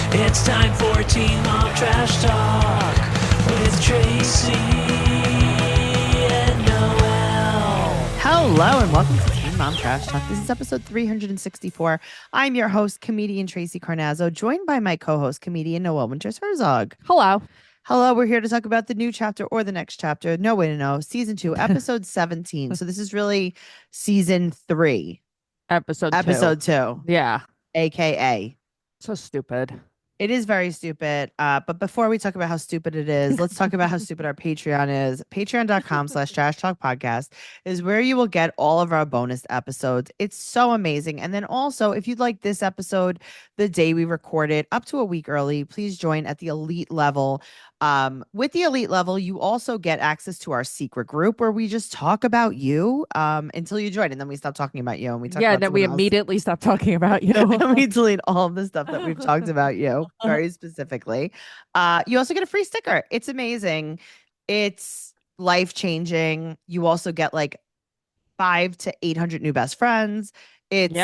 It's time for Teen Mom Trash Talk with Tracey and Noelle. Hello and welcome to Teen Mom Trash Talk. This is episode 364. I'm your host, comedian Tracey Carnazzo, joined by my co-host, comedian Noelle Winters. Hello. Hello, we're here to talk about the new chapter or the next chapter. No way to know. Season 2, episode 17. So this is really season 3. Episode 2. Yeah. AKA. So stupid. It is very stupid. But before we talk about how stupid it is, let's talk about how stupid our Patreon is. Patreon.com/Trash Talk Podcast is where you will get all of our bonus episodes. It's so amazing. And then also, if you'd like this episode the day we record it, up to a week early, please join at the elite level. With the elite level, you also get access to our secret group where we just talk about you until you join, and then we stop talking about you and we talk about then we someone else. immediately stop talking about you. And we delete all of the stuff that we've talked about you very specifically. You also get a free sticker. It's amazing. It's life-changing. You also get like 500 to 800 new best friends. It's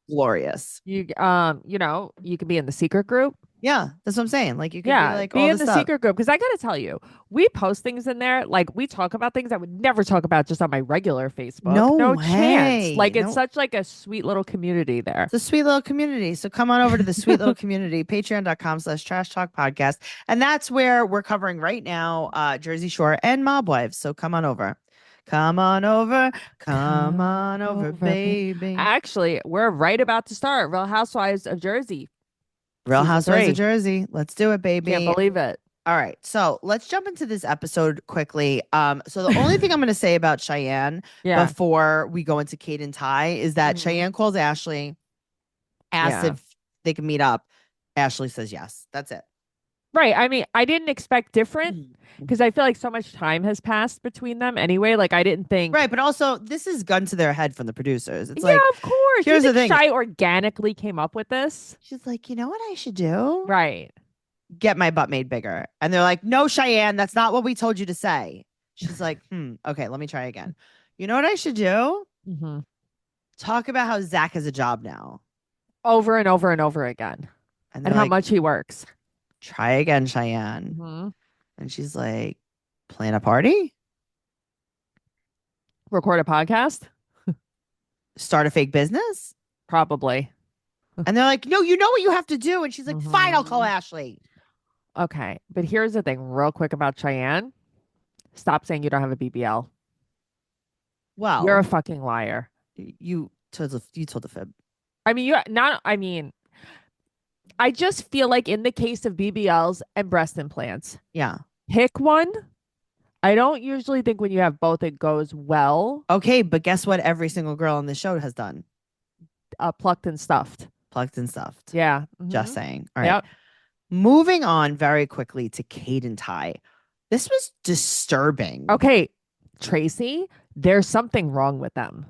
glorious. You you can be in the secret group. Yeah, that's what I'm saying. Like you can be like be all in the the stuff. secret group, because I gotta tell you, we post things in there, like we talk about things I would never talk about just on my regular Facebook. No chance. way. Like it's such like a sweet little community there. It's a sweet little community. So come on over to the sweet little community, patreon.com/Trash Talk Podcast. And that's where we're covering right now Jersey Shore and Mob Wives. So come on over. Come on over, baby. Actually, we're right about to start Real Housewives of Jersey. Real Season Housewives 3. of Jersey. Let's do it, baby. Can't believe it. All right. So let's jump into this episode quickly. So the only thing I'm going to say about Cheyenne before we go into Kate and Ty is that Cheyenne calls Ashley, asks if they can meet up. Ashley says yes. That's it. Right. I mean, I didn't expect different because I feel like so much time has passed between them anyway. Like I didn't think. Right. But also this is gun to their head from the producers. It's yeah, like, of course. Here's the thing. Shy organically came up with this. She's like, you know what I should do? Right. Get my butt made bigger. And they're like, no, Cheyenne, that's not what we told you to say. She's like, okay, let me try again. You know what I should do? Talk about how Zach has a job now. Over and over and over again. And how much he works. Try again, Cheyenne. And she's like, plan a party? Record a podcast? Start a fake business? Probably. And they're like, no, you know what you have to do. And she's like, fine, I'll call Ashley. Okay. But here's the thing real quick about Cheyenne. Stop saying you don't have a BBL. Well, you're a fucking liar. You told the fib. I mean, I just feel like in the case of BBLs and breast implants, pick one. I don't usually think when you have both, it goes well. Okay, but guess what? Every single girl on this show has done. Plucked and stuffed. Yeah. Just saying. All right. Yep. Moving on very quickly to Kate and Ty. This was disturbing. Okay, Tracey, there's something wrong with them.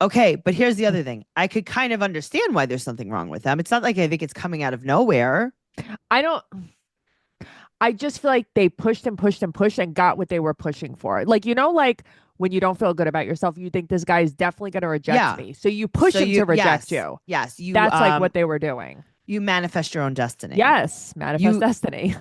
Okay, but here's the other thing. I could kind of understand why there's something wrong with them. It's not like I think it's coming out of nowhere. I just feel like they pushed and pushed and pushed and got what they were pushing for. Like, like when you don't feel good about yourself, you think this guy is definitely going to reject me. So you push him to reject you. Yes. That's like what they were doing. You manifest your own destiny. Yes. Manifest destiny.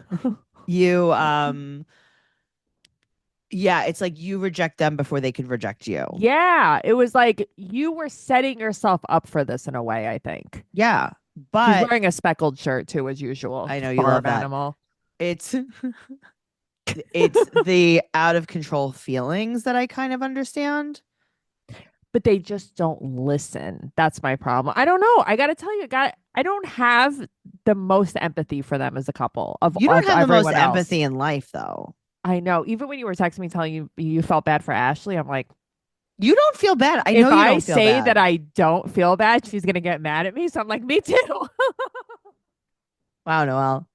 It's like you reject them before they could reject you. Yeah. It was like you were setting yourself up for this in a way, I think. Yeah. But he's wearing a speckled shirt too, as usual. I know you love that. Animal. It's the out of control feelings that I kind of understand. But they just don't listen. That's my problem. I don't know. I got to tell you, I don't have the most empathy for them as a couple. You don't have the most else. empathy in life, though. I know. Even when you were texting me telling you felt bad for Ashley, I'm like, you don't feel bad. I know you don't feel bad. If I say that I don't feel bad, she's gonna get mad at me. So I'm like, me too. Wow, Noelle.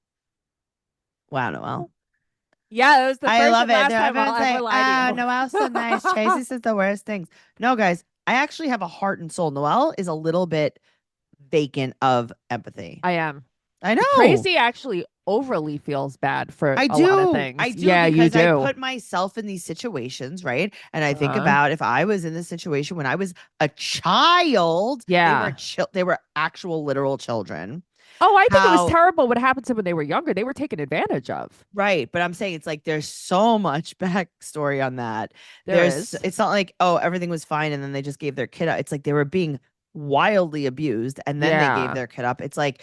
Yeah, it was the first I love it. Last time I'll ever lie to you. Noelle's so nice. Tracey says the worst things. No, guys, I actually have a heart and soul. Noelle is a little bit vacant of empathy. I am. I know. Tracey actually overly feels bad for I a lot of do. I things. do Yeah, you because I do. put myself in these situations, right? And I think Uh-huh. about if I was in this situation when I was a child, Yeah. they were actual literal children. Oh, I think it was How terrible what happened to them when they were younger. They were taken advantage of. right, but I'm saying it's like there's so much backstory on that. There is. It's not like, oh, everything was fine and then they just gave their kid up. It's like they were being wildly abused and then they gave Yeah. their kid up. It's like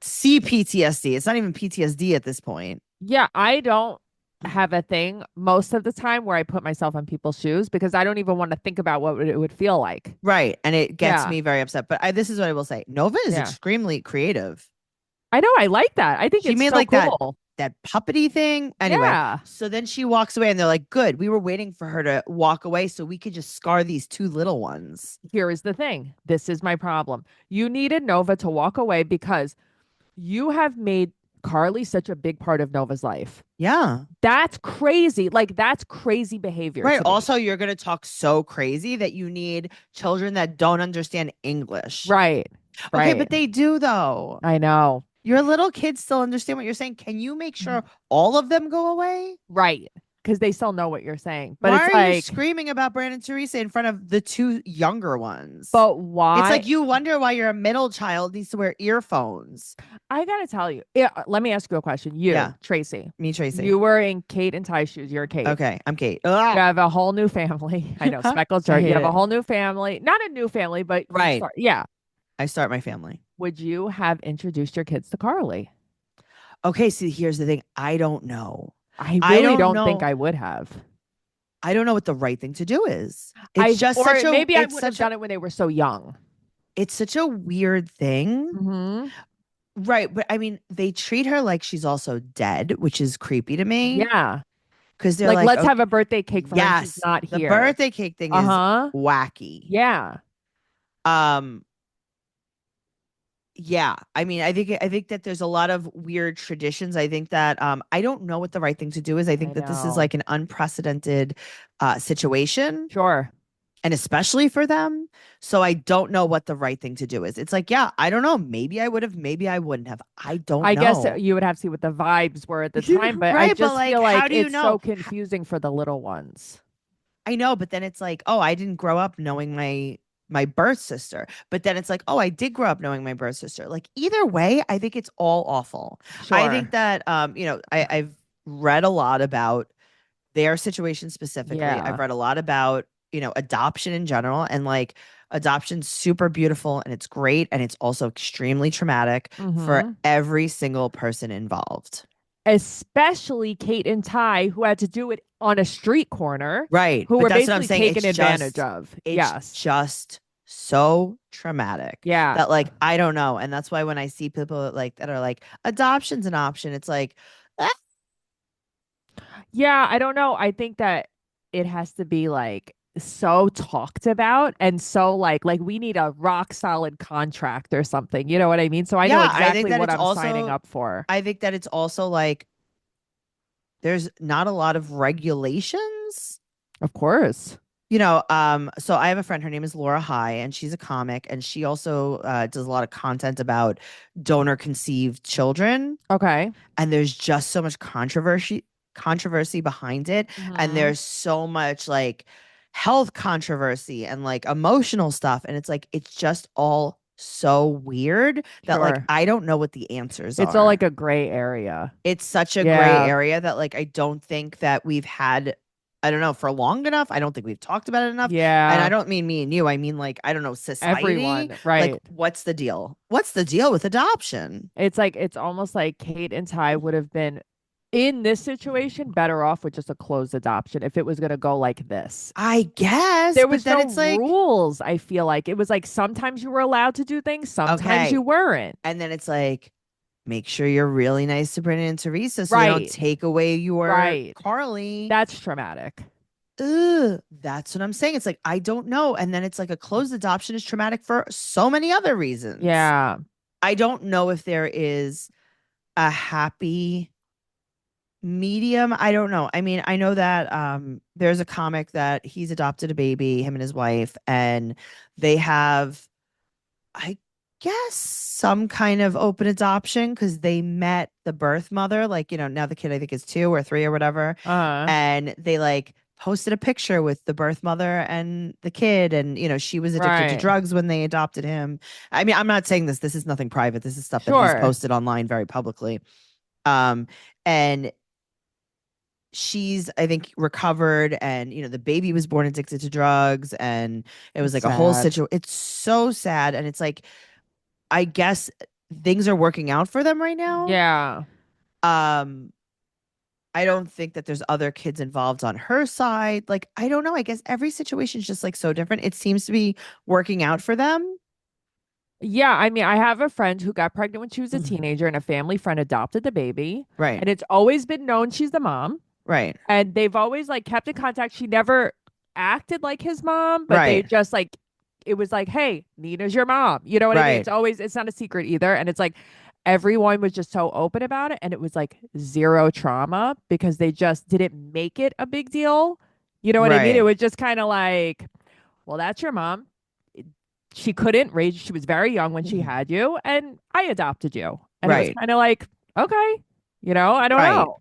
CPTSD. It's not even PTSD at this point. Yeah, I don't have a thing most of the time where I put myself in people's shoes because I don't even want to think about what it would feel like. Right. And it gets Yeah. me very upset. But this is what I will say. Nova is Yeah. extremely creative. I know. I like that. I think She it's made so like cool. that puppety thing. Anyway, Yeah. so then she walks away and they're like, good. We were waiting for her to walk away so we could just scar these two little ones. Here is the thing. This is my problem. You needed Nova to walk away because you have made Carly such a big part of Nova's life. Yeah. That's crazy. Like, that's crazy behavior. Right. To me. Also, you're going to talk so crazy that you need children that don't understand English. Right. Okay, Right. but they do though. I know. Your little kids still understand what you're saying. Can you make sure all of them go away? Right. Because they still know what you're saying. But Why it's are you like, screaming about Brandon and Teresa in front of the two younger ones? but why? It's like you wonder why your middle child needs to wear earphones. I gotta tell you. Yeah, let me ask you a question. You, Yeah. Tracy. Me, Tracy. You were in Kate and Ty's shoes. You're Kate. Okay, I'm Kate. You have a whole new family. I know, speckled I shirt. You hate have a it. whole new family. Not a new family, but Right. yeah. I start my family. Would you have introduced your kids to Carly? Okay, see, here's the thing. I don't know. I really don't know. think I would have. I don't know what the right thing to do is. It's just or such a maybe I it's would have such done it when they were so young. it's such a weird thing. Mm-hmm. Right, but I mean, they treat her like she's also dead, which is creepy to me. Yeah. Because they're Like, like, let's "Oh, have a birthday cake for her and she's yes, not the here. birthday cake thing is wacky." Yeah. Yeah, I mean, I think that there's a lot of weird traditions. I think that I don't know what the right thing to do is. I think that this is know. like an unprecedented situation, Sure. and especially for them. So I don't know what the right thing to do is. It's like, yeah, I don't know. Maybe I would have, maybe I wouldn't have. I don't I know. guess you would have to see what the vibes were at the time, but I Right, but, just like, feel how like do you it's know? so confusing for the little ones. I know, but then it's like, oh, I didn't grow up knowing my birth sister. But then it's like, oh, I did grow up knowing my birth sister. Like either way, I think it's all awful. I Sure. think that I've read a lot about their situation specifically. Yeah. I've read a lot about, adoption in general, and like adoption's super beautiful and it's great, and it's also extremely traumatic for every single person involved. Especially Kate and Ty, who had to do it on a street corner. Right. Who But were that's what I'm basically saying. taken advantage of. It's Yes. just so traumatic. Yeah. That like, I don't know. And that's why when I see people that are like, adoption's an option, it's like, Yeah, I don't know. I think that it has to be like so talked about and so like we need a rock solid contract or something. You know what I mean? So I know yeah, I think exactly that what it's I'm signing up for. I think that it's also like, there's not a lot of regulations. Of course. So I have a friend, her name is Laura High, and she's a comic, and she also does a lot of content about donor conceived children. Okay. And there's just so much controversy behind it. And there's so much like health controversy and like emotional stuff. And it's like, it's just all so weird that like, I don't know what the answers are. It's all like a gray area. It's such a gray area that like, I don't think that we've had, I don't know, for long enough. I don't think we've talked about it enough. Yeah. And I don't mean me and you. I mean, like, I don't know, society. Everyone. Right. Like, what's the deal? What's the deal with adoption? It's like, it's almost like Kate and Ty would have been in this situation better off with just a closed adoption if it was going to go like this. I guess. There was but then no it's like rules. I feel like it was like sometimes you were allowed to do things, sometimes you weren't. And then it's like, make sure you're really nice to Brandon and Teresa so they don't take away your Carly. That's traumatic. Ugh, that's what I'm saying. It's like, I don't know. And then it's like a closed adoption is traumatic for so many other reasons. Yeah. I don't know if there is a happy medium. I don't know. I mean, I know that there's a comic that he's adopted a baby, him and his wife, and they have, I guess some kind of open adoption because they met the birth mother. Like, now the kid I think is 2 or 3 or whatever. And they like posted a picture with the birth mother and the kid. And, she was addicted to drugs when they adopted him. I mean, I'm not saying this. This is nothing private. This is stuff that he's posted online very publicly. And she's, I think, recovered, and the baby was born addicted to drugs, and it was like a whole situation. It's so sad, and it's like, I guess things are working out for them right now. Yeah. I don't think that there's other kids involved on her side. Like, I don't know. I guess every situation is just like so different. It seems to be working out for them. Yeah, I mean, I have a friend who got pregnant when she was a teenager, and a family friend adopted the baby. Right. And it's always been known she's the mom. Right. And they've always like kept in contact. She never acted like his mom, but they just like, it was like, hey, Nina's your mom. You know what I mean? It's not a secret either. And it's like, everyone was just so open about it. And it was like zero trauma because they just didn't make it a big deal. You know what I mean? It was just kind of like, well, that's your mom. She couldn't raise, she was very young when she had you, and I adopted you. And it was kind of like, okay, I don't know.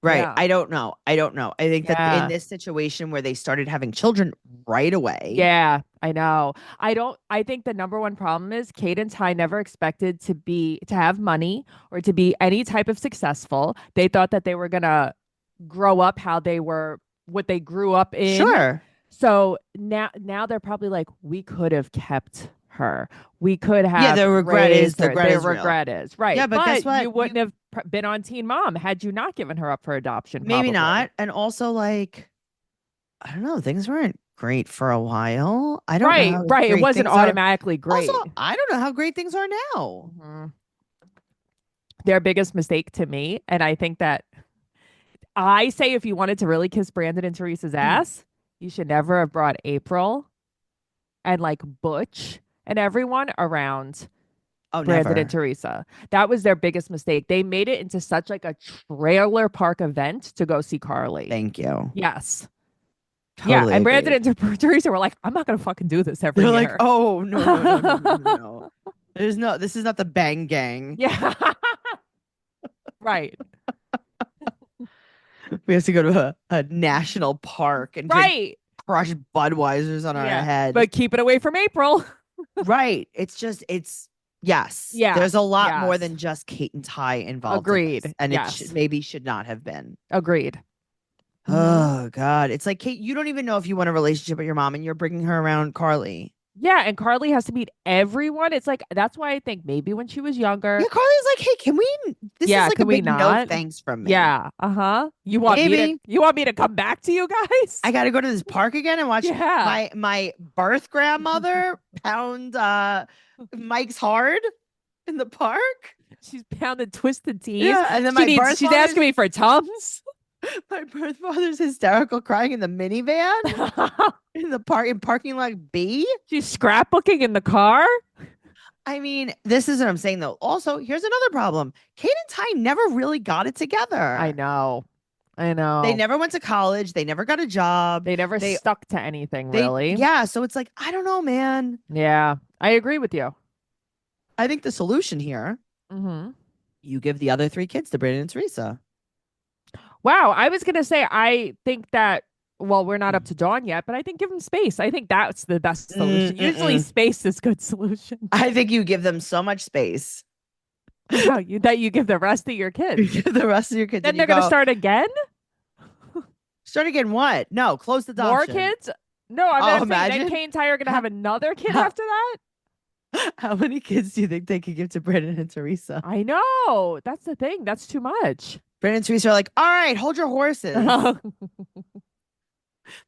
Right. Yeah. I don't know. I think that in this situation where they started having children right away. Yeah, I know. I think the number one problem is Kate and Ty never expected to have money or to be any type of successful. They thought that they were going to grow up what they grew up in. Sure. So now they're probably like, we could have kept her. We could have. Yeah, the regret is right. Yeah, but guess what? You wouldn't have been on Teen Mom had you not given her up for adoption. Maybe not. And also, like, I don't know, things weren't great for a while. I don't know. Right. It wasn't automatically great. Also, I don't know how great things are now. Mm-hmm. Their biggest mistake to me, and I think that I say if you wanted to really kiss Brandon and Teresa's ass, you should never have brought April and like Butch and everyone around Brandon and Teresa. That was their biggest mistake. They made it into such like a trailer park event to go see Carly. Thank you. Yes. Totally and Brandon and Teresa were like, I'm not going to fucking do this every year. They're like, oh, no. This is not the Bang Gang. Yeah. Right. We have to go to a national park and crush Budweisers on our head. But keep it away from April. Right. Yes. Yeah. There's a lot more than just Kate and Ty involved. Agreed. And it maybe should not have been. Agreed. Oh, God. It's like, Kate, you don't even know if you want a relationship with your mom and you're bringing her around Carly. Yeah, and Carly has to meet everyone. It's like, that's why I think maybe when she was younger. Yeah, Carly's like, hey, can we? This is like a big no thanks from me. Yeah, You want me to come back to you guys? I got to go to this park again and watch my birth grandmother pound Mike's hard in the park. She's pounded Twisted Teas. Yeah, and then she's asking me for Tums. My birth father's hysterical crying in the minivan in the parking lot B. She's scrapbooking in the car. I mean, this is what I'm saying though. Also, here's another problem. Kate and Ty never really got it together. I know. They never went to college. They never got a job. They never stuck to anything really. Yeah. So it's like, I don't know, man. Yeah, I agree with you. I think the solution here, you give the other 3 kids to Brandon and Teresa. Wow, I was going to say, I think that, well, we're not up to Dawn yet, but I think give them space. I think that's the best solution. Usually space is good solution. I think you give them so much space. that you give the rest of your kids. You give the rest of your kids. Then they're going to start again? Start again what? No, close the adoption. More kids? No, I'm imagine. Then Kate and Ty are going to have another kid after that? How many kids do you think they could give to Brandon and Teresa? I know. That's the thing. That's too much. Brandon and Teresa are like, all right, hold your horses.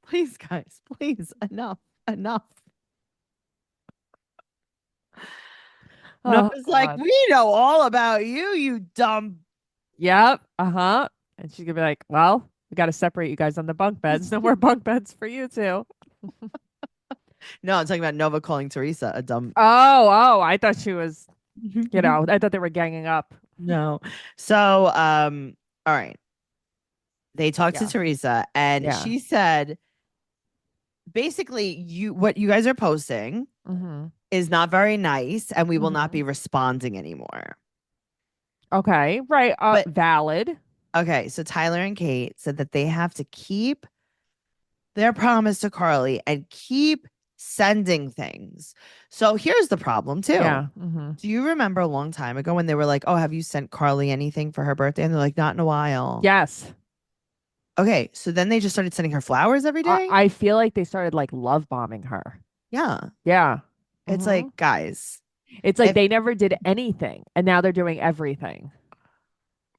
Please, guys, please. Enough. Enough is like, we know all about you, you dumb. Yep. And she's going to be like, well, we got to separate you guys on the bunk beds. No more bunk beds for you two. No, I'm talking about Nova calling Teresa a dumb. Oh, I thought she was, I thought they were ganging up. No. So, all right. They talked to Teresa and she said, basically, what you guys are posting is not very nice, and we will not Mhm. be responding anymore. Okay, right. But Valid. okay, so Tyler and Kate said that they have to keep their promise to Carly and keep sending things. So here's the problem too. Yeah. Mm-hmm. Do you remember a long time ago when they were like, "Oh, have you sent Carly anything for her birthday?" And they're like, "Not in a while." Yes. Okay, so then they just started sending her flowers every day. I feel like they started like love bombing her. Yeah, Yeah. it's Mhm. like, guys, It's like if they never did anything and now they're doing everything.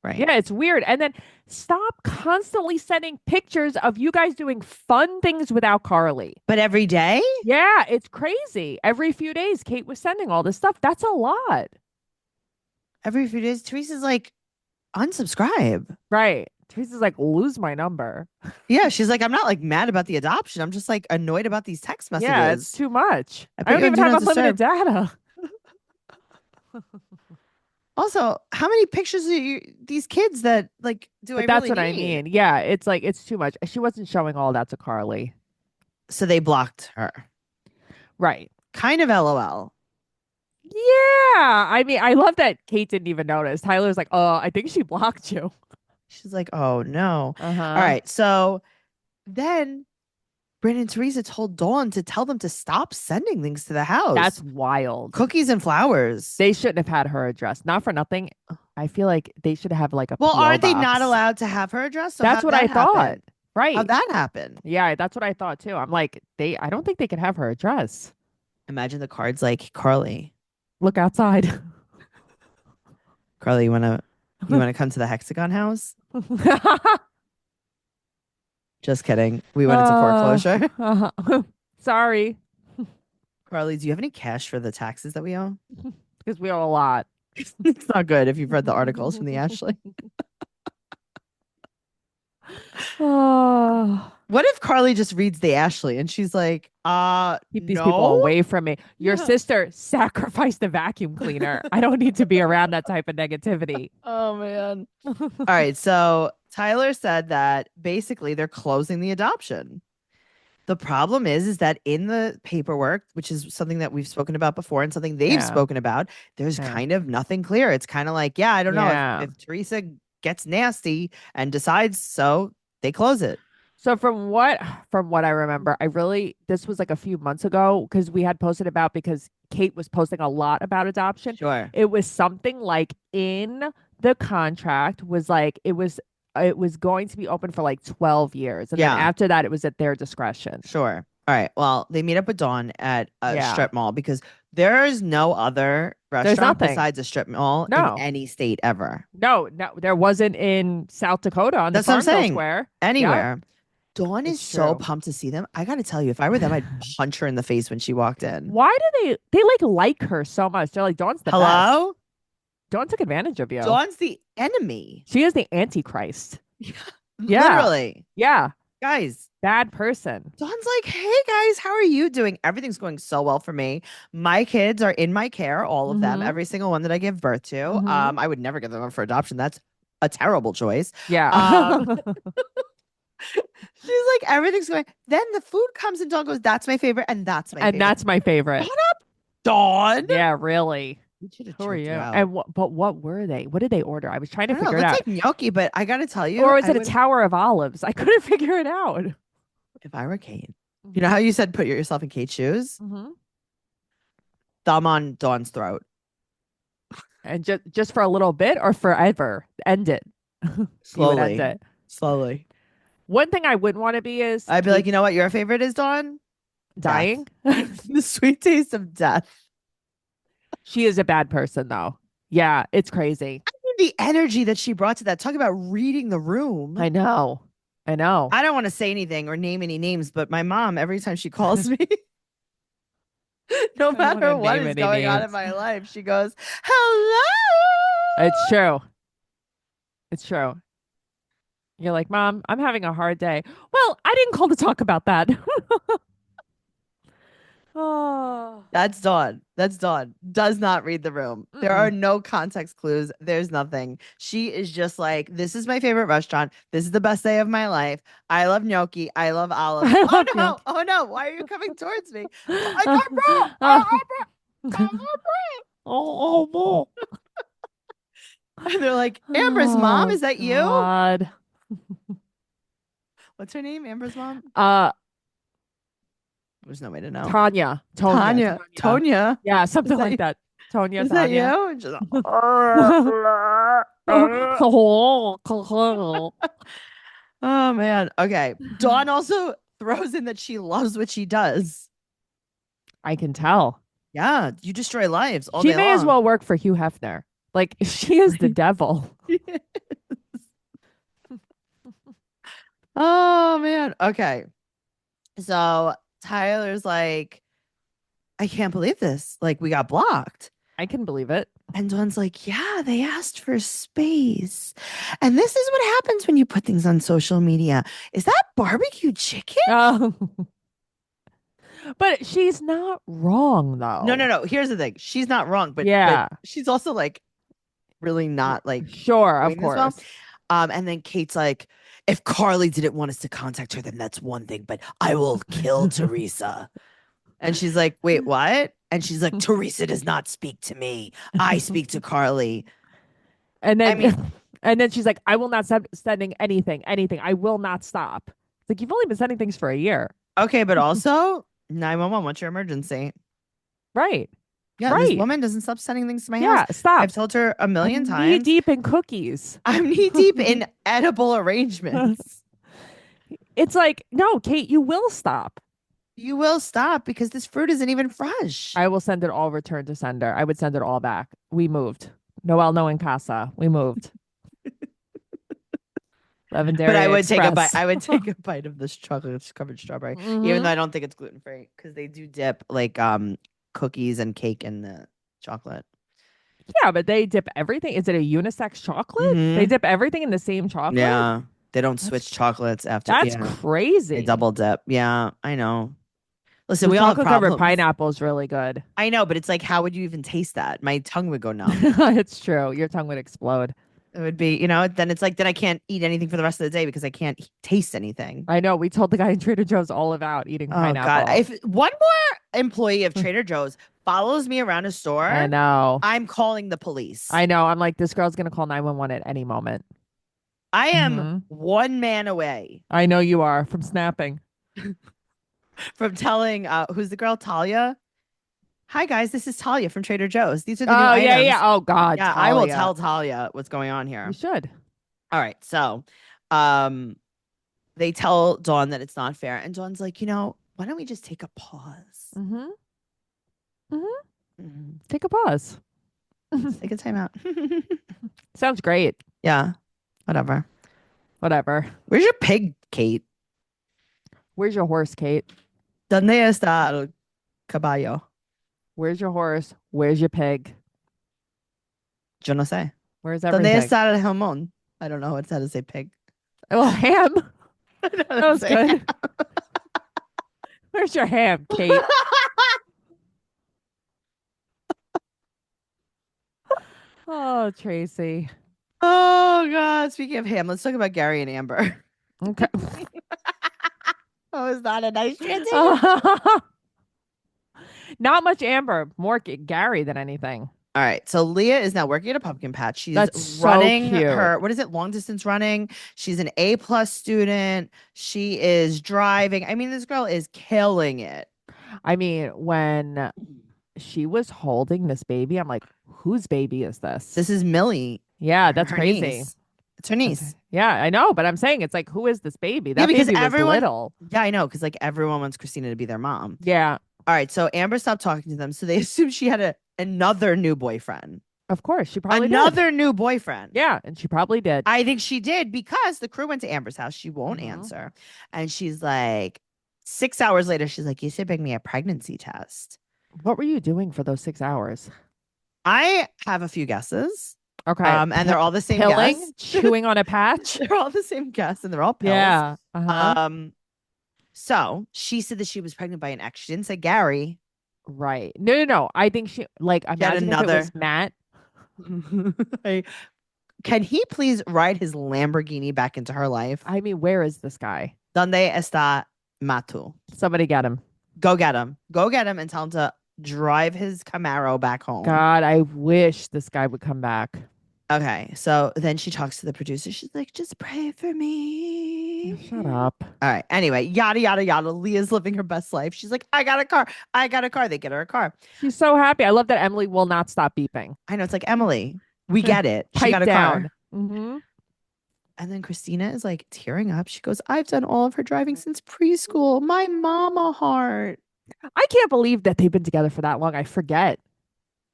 right, Yeah, it's weird. And then stop constantly sending pictures of you guys doing fun things without Carly. but every day, Yeah, it's crazy. Every few days, Kate was sending all this stuff. That's a lot. every few days, Teresa's like, unsubscribe. Right. Teresa's like, lose my number. Yeah, she's like, I'm not like mad about the adoption. I'm just like annoyed about these text Yeah, it's messages. too much. I I put don't you on even do have not unlimited disturb. data. Also, how many pictures are these kids that like do But I that's really what I need? mean. Yeah, it's like it's too much. She wasn't showing all that to Carly. So they blocked her. Right. Kind of LOL. Yeah. I mean, I love that Kate didn't even notice. Tyler's like, oh, I think she blocked you. She's like, oh no. All Uh-huh. right. So then Bryn and Teresa told Dawn to tell them to stop sending things to the house. That's wild. Cookies and flowers. They shouldn't have had her address. Not for nothing. I feel like they should have like a Well, PO aren't they box. not allowed to have her address? So That's how'd what that I thought. happen? Right. How'd that happen? Yeah, that's what I thought too. I'm like, I don't think they could have her address. Imagine the cards like, Carly, Look outside. Carly, you wanna come to the Hexagon house? Just kidding. We went into foreclosure. Sorry. Carly, do you have any cash for the taxes that we owe? Because we owe a lot. It's not good if you've read the articles from the Ashley. Oh, What if Carly just reads the Ashley and she's like, keep these people no? away from me. Your Yeah. sister sacrificed the vacuum cleaner. I don't need to be around that type of negativity. Oh man. All right. So Tyler said that basically they're closing the adoption. The problem is that in the paperwork, which is something that we've spoken about before and something they've Yeah. spoken about, there's Yeah. kind of nothing clear. It's kind of like, yeah, I don't Yeah. know if Teresa gets nasty and decides so, they close it. So from what I remember, this was like a few months ago because we had posted about because Kate was posting a lot about adoption. Sure. It was something like in the contract was like it was going to be open for like 12 years. And then Yeah. after that it was at their discretion. Sure. All right. Well, they meet up with Dawn at a Yeah. strip mall because there is no other restaurant nothing. besides a strip mall No. in any state ever. No, there wasn't in South Dakota on That's the what I'm Farmville saying. Square. Anywhere. Dawn is It's so true. pumped to see them. I got to tell you, if I were them, I'd punch her in the face when she walked in. Why do they like her so much? They're like, Dawn's the best. Hello? Dawn took advantage of you. Dawn's the enemy. She is the Antichrist. Yeah. Literally. Yeah. Guys, Bad person. Dawn's like, hey guys, how are you doing? Everything's going so well for me. My kids are in my care, all of them, Mhm. every single one that I give birth to. Mhm. I would never give them up for adoption. That's a terrible choice. Yeah. She's like, everything's going. Then the food comes and Dawn goes, that's my favorite, and that's my and favorite. that's my favorite. Shut up, Dawn. Yeah, really. We should have Who are choked you? her out. And what were they? What did they order? I was trying to I don't know, figure it out. looks like gnocchi, but I gotta tell you, Or was I it a would- tower of olives? I couldn't figure it out. if I were Kate, you know how you said put yourself in Kate's shoes? Mm-hmm. Thumb on Dawn's throat. And just for a little bit or forever? End it. You would Slowly. end it. Slowly. One thing I wouldn't want to be is I'd be like, you know what your favorite is, Dawn? dying. The sweet taste of death. She is a bad person, though. Yeah, it's crazy. The energy that she brought to that. Talk about reading the room. I know. I don't want to say anything or name any names, but my mom, every time she calls me, no don't matter wanna what name is any going on in names. my life, she goes, hello. It's true. It's true. You're like, Mom, I'm having a hard day. Well, I didn't call to talk about that. Oh. That's Dawn. That's Dawn. Does not read the room. There are no context clues. There's nothing. She is just like, this is my favorite restaurant. This is the best day of my life. I love gnocchi. I love olives. I Oh love no. gnocchi. Oh no. Why are you coming towards me? I got bro. Oh, no. And they're like, Amber's mom, is that you? God. What's her name? Amber's mom? There's no way to know. Tanya. Tonya. Yeah, something like you? that. Tonya. Is that Tanya. you? And she's like, oh man. Okay. Dawn also throws in that she loves what she does. I can tell. Yeah, you destroy lives all She day may long. as well work for Hugh Hefner. Like she is the devil. Oh man. Okay. So Tyler's like, I can't believe this. Like, we got blocked. I can believe it. And Dawn's like, yeah, they asked for space. And this is what happens when you put things on social media. Is that barbecue chicken? Oh. But she's not wrong though. No. Here's the thing. She's not wrong, but yeah, but she's also like really not like sure, of doing this well. course. And then Kate's like, if Carly didn't want us to contact her, then that's one thing, but I will kill Teresa. And she's like, wait, what? And she's like, Teresa does not speak to me. I speak to Carly. And then, I mean, and then she's like, I will not stop sending anything. I will not stop. It's like, you've only been sending things for a year. okay, but also 911, what's your emergency? Right. Yeah, right. This woman doesn't stop sending things to my house. Yeah, stop. I've told her a million I'm times. knee deep in cookies. I'm knee deep in edible arrangements. It's like, no, Kate, you will stop. You will stop because this fruit isn't even fresh. I will send it all return to sender. I would send it all back. We moved. Noelle no en casa. We moved. Legendary But I would Express. take a bite. I would take a bite of this chocolate covered strawberry, even though I don't think it's gluten free, because they do dip like cookies and cake in the chocolate. Yeah, but they dip everything. Is it a unisex chocolate? Mhm. They dip everything in the same chocolate. Yeah, they don't switch chocolates after. That's yeah. crazy. They double dip. Yeah, I know. Listen, The we all have chocolate covered problems. pineapple is really good. I know, but it's like, how would you even taste that? My tongue would go numb. It's true. Your tongue would explode. It would be, then it's like, then I can't eat anything for the rest of the day because I can't taste anything. I know. We told the guy in Trader Joe's all about eating pineapple. Oh God! If one more employee of Trader Joe's follows me around a store, I know. I'm calling the police. I know. I'm like, this girl's gonna call 911 at any moment. I am one man away. I know you are from snapping. From telling who's the girl, Talia? Hi guys, this is Talia from Trader Joe's. These are the new Oh items. yeah. Oh God. Yeah, Talia. I will tell Talia what's going on here. You should. All right, so they tell Dawn that it's not fair, and Dawn's like, why don't we just take a pause? Take a pause. Take a time out. Sounds great. Yeah, whatever. Where's your pig, Kate? Where's your horse, Kate? ¿Dónde está el caballo? Where's your horse? Where's your pig? Yo no sé. Where's ¿Dónde everything? está el jamón? I don't know how to say pig. Well, ham. That was good. Where's your ham, Kate? Oh, Tracy. Oh God! Speaking of ham, let's talk about Gary and Amber. Okay. Oh, is that a nice transition? Not much Amber, more Gary than anything. All right. So Leah is now working at a pumpkin patch. She's That's running so cute. her, what is it? Long distance running. She's an A+ student. She is driving. I mean, this girl is killing it. I mean, when she was holding this baby, I'm like, whose baby is this? This is Millie. Yeah, that's her crazy. Niece. It's her niece. Okay. Yeah, I know, but I'm saying it's like, who is this baby? That because baby was everyone, little. Yeah, I know, because like everyone wants Christina to be their mom. Yeah. All right, so Amber stopped talking to them, so they assumed she had another new boyfriend. Of course, she probably another did. new boyfriend. Yeah, and she probably did. I think she did because the crew went to Amber's house. She won't answer, and she's like, 6 hours later, she's like, "You should bring me a pregnancy test." What were you doing for those 6 hours? I have a few guesses. Okay. And they're all the same Pilling, guess. chewing on a patch. They're all the same guess, and they're all pills. Yeah. So she said that she was pregnant by an ex. She didn't say Gary. Right. No. I think she imagine if it was Matt. Can he please ride his Lamborghini back into her life? I mean, where is this guy? Donde está Matu? Somebody get him. Go get him. Go get him and tell him to drive his Camaro back home. God, I wish this guy would come back. Okay, so then she talks to the producer. She's like, just pray for me. Shut up. All right. Anyway, yada, yada, yada. Leah's living her best life. She's like, I got a car. I got a car. They get her a car. She's so happy. I love that Emily will not stop beeping. I know. It's like, Emily, we get it. She Pipe got a down. car. Mm-hmm. And then Christina is like tearing up. She goes, I've done all of her driving since preschool. My mama heart. I can't believe that they've been together for that long. I forget.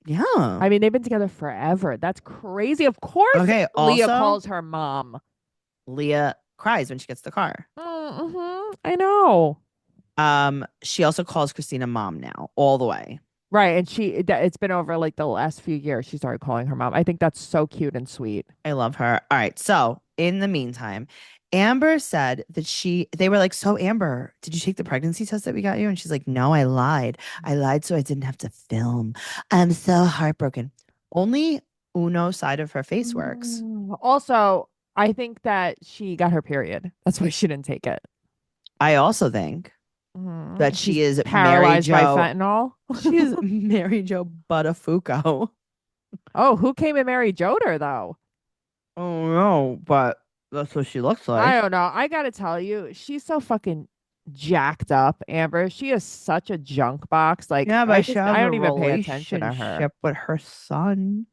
Yeah. I mean, they've been together forever. That's crazy. Of course, Okay. Leah Also, calls her mom. Leah cries when she gets the car. Mm-hmm. I know. She also calls Christina mom now, all the way. Right. And it's been over like the last few years. She started calling her mom. I think that's so cute and sweet. I love her. All right. So in the meantime, Amber said that they were like, so Amber, did you take the pregnancy test that we got you? And she's like, no, I lied. I lied so I didn't have to film. I'm so heartbroken. Only Uno's side of her face works. Also, I think that she got her period. That's why she didn't take it. I also think that She's she is paralyzed Mary by Jo. fentanyl. She is Mary Jo Buttafuoco. Oh, who came and married Joder though? Oh no, but that's what she looks like. I don't know. I gotta tell you, she's so fucking jacked up, Amber. She is such a junk box. Like, Yeah, but she has I a don't even pay attention to her. relationship with her son.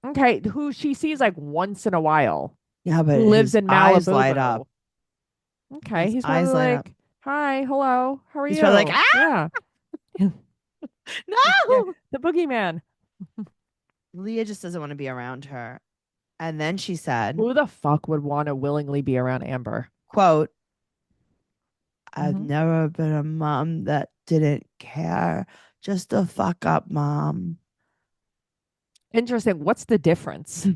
Okay, who she sees like once in a while. Yeah, but Who lives his in eyes Malibu. light up. Okay, His he's eyes probably light like, up. hi, hello, how are He's you? probably like, Yeah. No, The boogeyman. Leah just doesn't want to be around her. And then she said, Who the fuck would want to willingly be around Amber? quote, I've Mhm. never been a mom that didn't care. Just a fuck up mom. Interesting. What's the difference?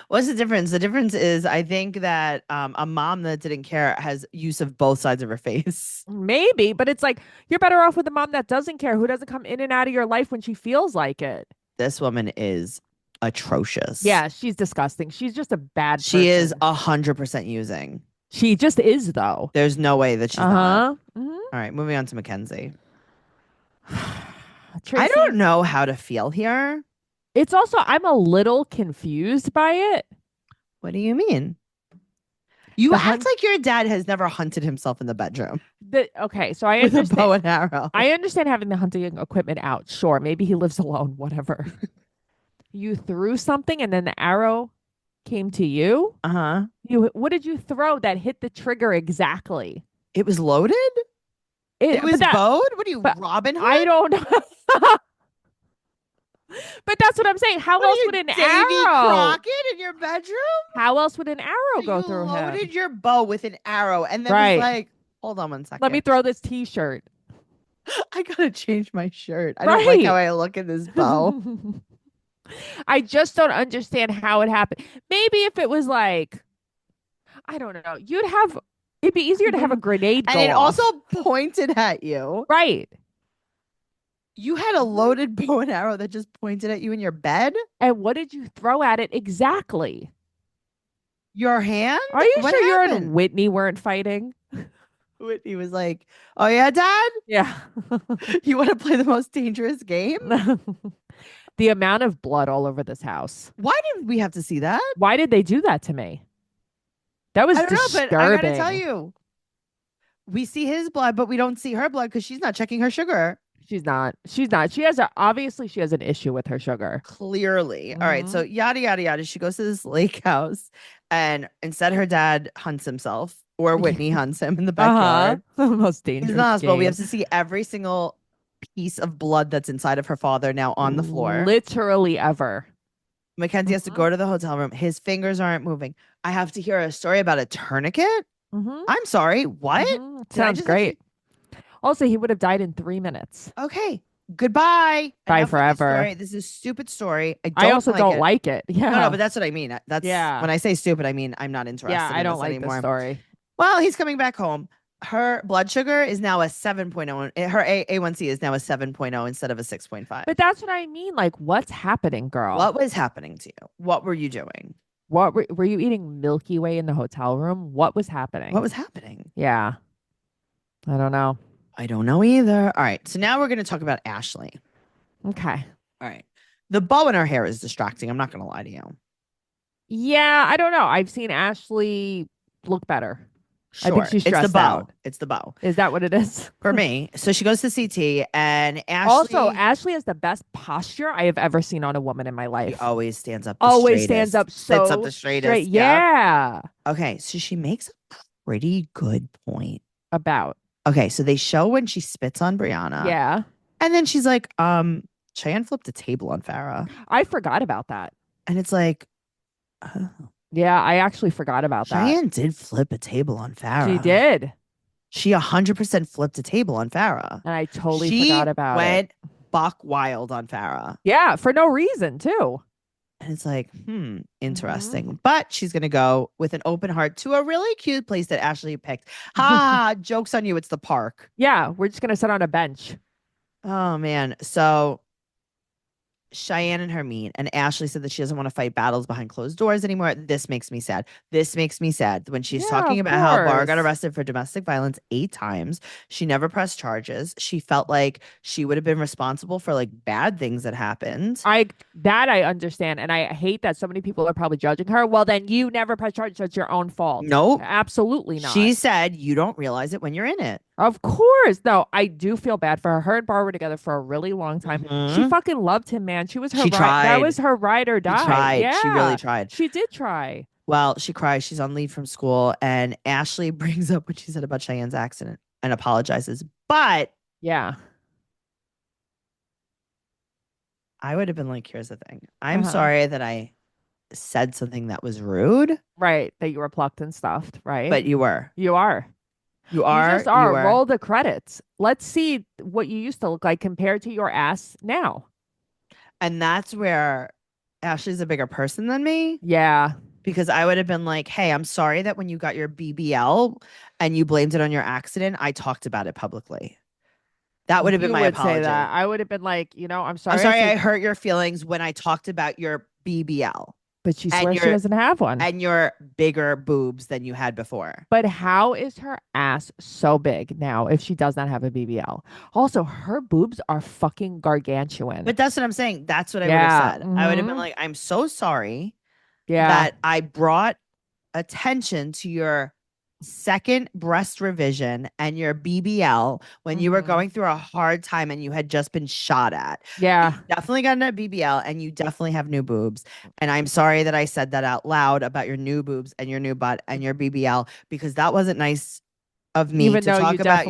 What's the difference? The difference is I think that a mom that didn't care has use of both sides of her face. Maybe, but it's like you're better off with a mom that doesn't care, who doesn't come in and out of your life when she feels like it. This woman is atrocious. Yeah, she's disgusting. She's just a bad person. She is 100% using. She just is, though. There's no way that she's not. Mhm. All right, moving on to Mackenzie. Tracy, I don't know how to feel here. It's also, I'm a little confused by it. What do you mean? You The act hunt- like your dad has never hunted himself in the bedroom Okay, so I with a understand. bow and arrow. I understand having the hunting equipment out. Sure, maybe he lives alone, whatever. You threw something and then the arrow came to you? Uh-huh. What did you throw that hit the trigger exactly? It was loaded? It was bowed? What are you, Robin Hood? I don't know. But that's what I'm saying. How else would an Davy arrow? Crockett in your bedroom? How else would an arrow go through him? Loaded your bow with an arrow and then Right. was like, hold on one second. Let me throw this T-shirt. I gotta change my shirt. I don't like Right. how I look in this bow. I just don't understand how it happened. Maybe if it was like, I don't know, it'd be easier to have a grenade And go it off. also pointed at you. Right. You had a loaded bow and arrow that just pointed at you in your bed? And what did you throw at it exactly? Your hand? Are you What sure you and happened? Whitney weren't fighting? Whitney was like, oh yeah, Dad? Yeah. You want to play the most dangerous game? The amount of blood all over this house. Why did we have to see that? Why did they do that to me? That was I don't disturbing. know, but I gotta tell you, we see his blood, but we don't see her blood because she's not checking her sugar. She's not. She has obviously she has an issue with her sugar. Clearly. All right. So yada yada yada. She goes to this lake house, and instead her dad hunts himself, or Whitney hunts him in the backyard. The most dangerous. He's in the hospital. We game. have to see every single piece of blood that's inside of her father now on the floor. Literally ever. Mackenzie has to go to the hotel room. His fingers aren't moving. I have to hear a story about a tourniquet. I'm sorry. What? Did I Sounds just great. Also, he would have died in 3 minutes. Okay. Goodbye. Bye Enough with this forever. story. This is a stupid story. I also don't like it. Yeah. No, but that's what I mean. That's Yeah. when I say stupid, I mean I'm not interested. Yeah, I in don't this like anymore. this story. Well, he's coming back home. Her blood sugar is now a 7.0. Her A1C is now a 7.0 instead of a 6.5. But that's what I mean. Like, what's happening, girl? What was happening to you? What were you doing? What were you eating Milky Way in the hotel room? What was happening? What was happening? Yeah. I don't know. I don't know either. All right. So now we're going to talk about Ashley. Okay. All right. The bow in her hair is distracting. I'm not going to lie to you. Yeah, I don't know. I've seen Ashley look better. I think Sure. she's It's the stressed bow. out. It's the bow. Is that what it is? For me. So she goes to CT and Also, Ashley. Ashley has the best posture I have ever seen on a woman in my She life. always stands up the Always straightest. stands up Sits so up the straightest. straight. Yeah. Yeah. Okay. So she makes a pretty good point. About. Okay. So they show when she spits on Brianna. Yeah. And then she's like, Cheyenne flipped a table on Farrah. I forgot about that. And it's like, oh, Yeah, I actually forgot about that. Cheyenne did flip a table on Farrah. She did. She 100% flipped a table on Farrah. And I totally She forgot about it. went buck wild on Farrah. Yeah, for no reason, too. And it's like, interesting. But she's going to go with an open heart to a really cute place that Ashley picked. Ha, joke's on you. It's the park. Yeah, we're just going to sit on a bench. Oh, man. So Cheyenne and her meet, and Ashley said that she doesn't want to fight battles behind closed doors anymore. This makes me sad. This makes me sad when she's talking about how Bar got arrested for domestic violence 8 times. She never pressed charges. She felt like she would have been responsible for like bad things that happened. I understand, and I hate that so many people are probably judging her. Well, then you never press charges. So it's your own fault. Nope. Absolutely not. She said you don't realize it when you're in it. Of course. No, I do feel bad for her. Her and Bar were together for a really long time. She fucking loved him, man. She was her that was her ride or die. She tried. Yeah. She really tried. She did try. Well, she cries. She's on leave from school. And Ashley brings up what she said about Cheyenne's accident and apologizes. But yeah, I would have been like, here's the thing. I'm sorry that I said something that was rude. Right. That you were plucked and stuffed. Right. But you were. You are. You are. You just are. Roll the credits. Let's see what you used to look like compared to your ass now. And that's where Ashley's a bigger person than me. Yeah. Because I would have been like, hey, I'm sorry that when you got your BBL and you blamed it on your accident, I talked about it publicly. That would have been my apology. Say that. I would have been like, I'm sorry. I'm sorry I hurt your feelings when I talked about your BBL. But she swears she doesn't have one. And your bigger boobs than you had before. But how is her ass so big now if she does not have a BBL? Also, her boobs are fucking gargantuan. But that's what I'm saying. That's what I would have said. I would have been like, I'm so sorry that I brought attention to your second breast revision and your BBL when you were going through a hard time and you had just been shot at. Yeah. You definitely got a BBL and you definitely have new boobs. And I'm sorry that I said that out loud about your new boobs and your new butt and your BBL because that wasn't nice of me to talk about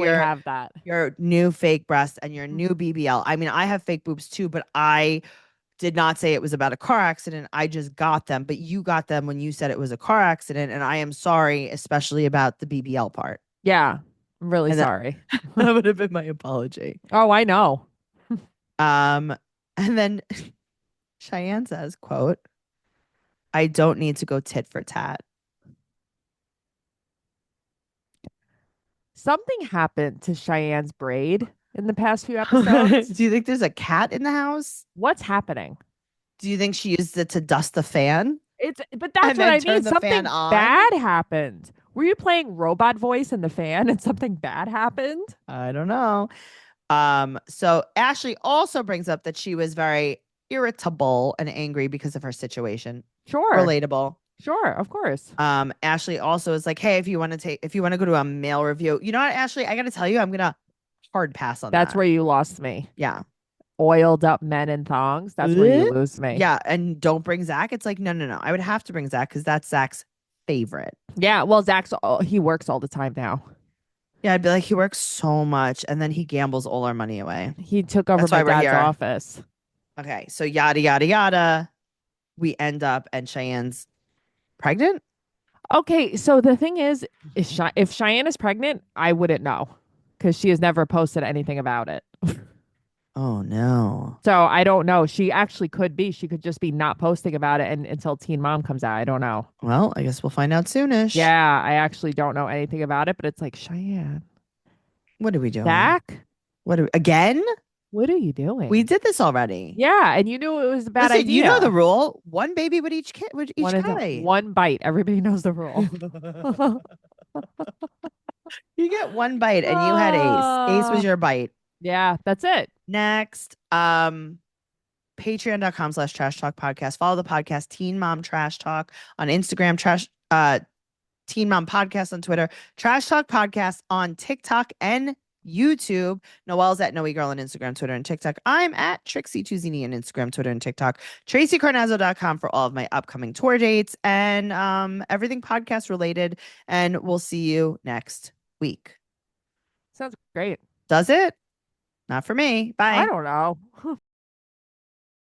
your new fake breast and your new BBL. I mean, I have fake boobs too, but I did not say it was about a car accident. I just got them, but you got them when you said it was a car accident. And I am sorry, especially about the BBL part. Yeah. I'm really sorry. That would have been my apology. Oh, I know. And then Cheyenne says, quote, I don't need to go tit for tat. Something happened to Cheyenne's braid in the past few episodes. Do you think there's a cat in the house? What's happening? Do you think she used it to dust the fan? But that's what I mean. Something bad happened. Were you playing robot voice in the fan and something bad happened? I don't know. So Ashley also brings up that she was very irritable and angry because of her situation. Sure. Relatable. Sure, of course. Ashley also is like, hey, if you want to go to a mail review, you know what, Ashley, I gotta tell you, I'm gonna hard pass on that. That's where you lost me. Yeah. Oiled up men in thongs. That's where you lose me. Yeah. And don't bring Zach. It's like, no. I would have to bring Zach because that's Zach's favorite. Yeah. Well, he works all the time now. Yeah. I'd be like, he works so much and then he gambles all our money away. He took over my dad's office. Okay. So yada, yada, yada. We end up and Cheyenne's pregnant. Okay. So the thing is if Cheyenne is pregnant, I wouldn't know because she has never posted anything about it. Oh, no. So I don't know. She actually could be. She could just be not posting about it until Teen Mom comes out. I don't know. Well, I guess we'll find out soonish. Yeah, I actually don't know anything about it, but it's like, Cheyenne. What are we doing? Zach? Again? What are you doing? We did this already. Yeah, and you knew it was a bad idea. You know the rule. One baby with each kid, with each guy. One bite. Everybody knows the rule. You get one bite and you had Ace. Ace was your bite. Yeah, that's it. Next, patreon.com/trash talk podcast. Follow the podcast Teen Mom Trash Talk on Instagram, Teen Mom Podcast on Twitter, Trash Talk Podcast on TikTok and YouTube. Noelle's at Noe Girl on Instagram, Twitter, and TikTok. I'm at Trixie Tuzini on Instagram, Twitter, and TikTok. TraceyCarnazzo.com for all of my upcoming tour dates and everything podcast related. And we'll see you next week. Sounds great. Does it? Not for me. Bye. I don't know.